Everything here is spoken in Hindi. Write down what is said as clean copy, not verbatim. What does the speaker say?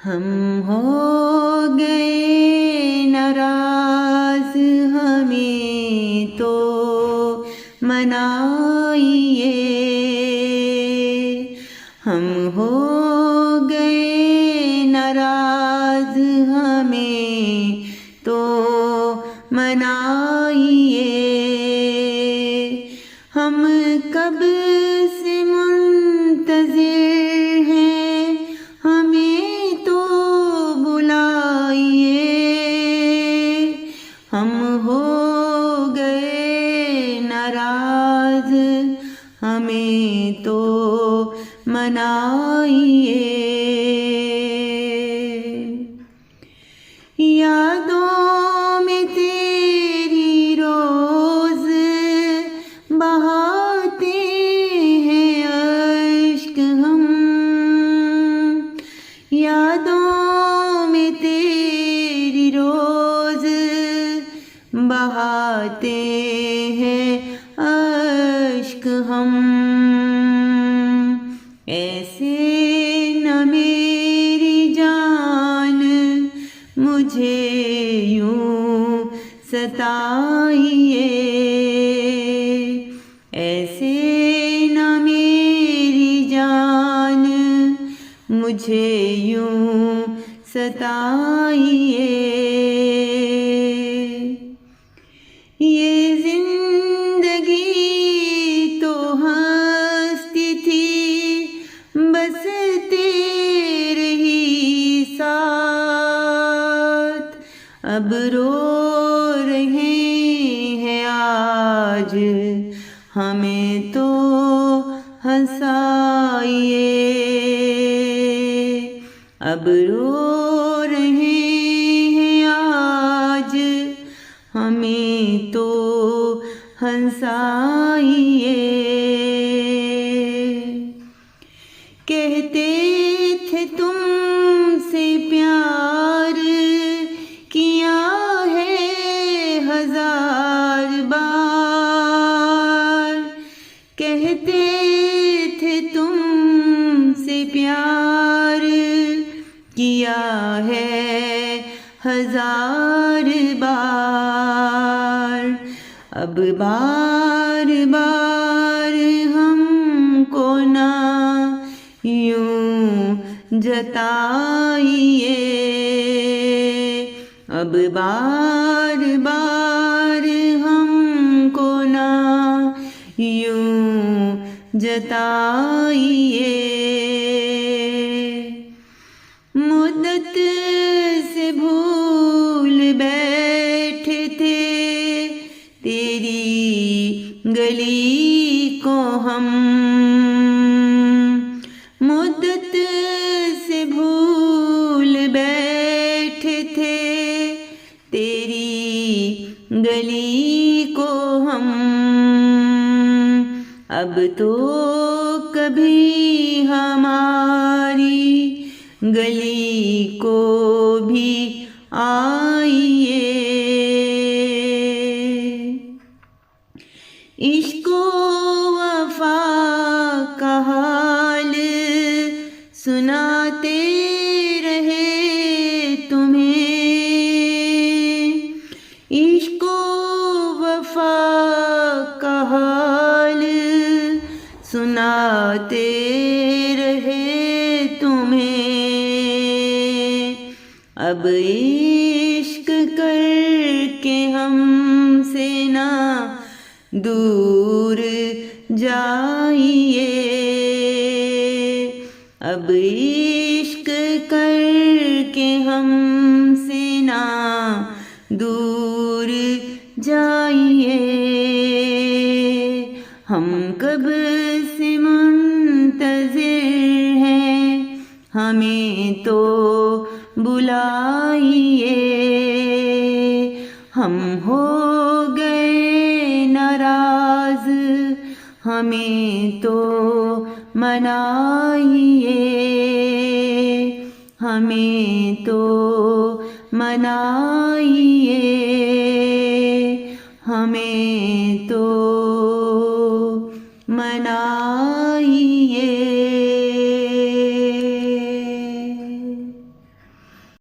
हम हो गए नाराज, हमें तो मनाइए। हम हो गए नाराज, हमें तो मनाइए। हम कब से मुंतज़िर हैं, हमें तो बुलाइए। हम हो गए नाराज, हमें तो मनाइए। यादों में तेरी रोज बहाते हैं अश्क हम। यादों में तेरी रोज बहाते हैं अश्क हम। ऐसे न मेरी जान मुझे यूं सताइए। ऐसे न मेरी जान मुझे यूं सताइए। ये जिंदगी तो हंसती थी, बस तेरे ही साथ। अब रो रहे हैं आज, हमें तो हंसाइए। अब रो रहे हैं आज, हमें तो हंसाइए। कहते थे तुमसे प्यार किया है 1000 बार। कहते थे तुमसे प्यार किया है 1000 बार। अब बार बार हमको ना यूं जताइए। अब बार बार हमको ना यूं जताइए। मुद्दत से भूल बैठे थे तेरी गली को हम। मुद्दत से भूल बैठे थे तेरी गली को हम। अब तो कभी हमारी गली को भी आइए। इश्को वफा का हाल सुनाते रहे तुम्हें। इश्को वफा का हाल सुनाते रहे तुम्हें। अब इश्क करके हमसे ना दूर जाइए। अब इश्क करके हमसे ना दूर जाइए। हम कब से मुंतज़िर हैं, हमें तो बुलाइए। हम हो गए नाराज, हमें तो मनाइए। हमें तो मनाइए। हमें तो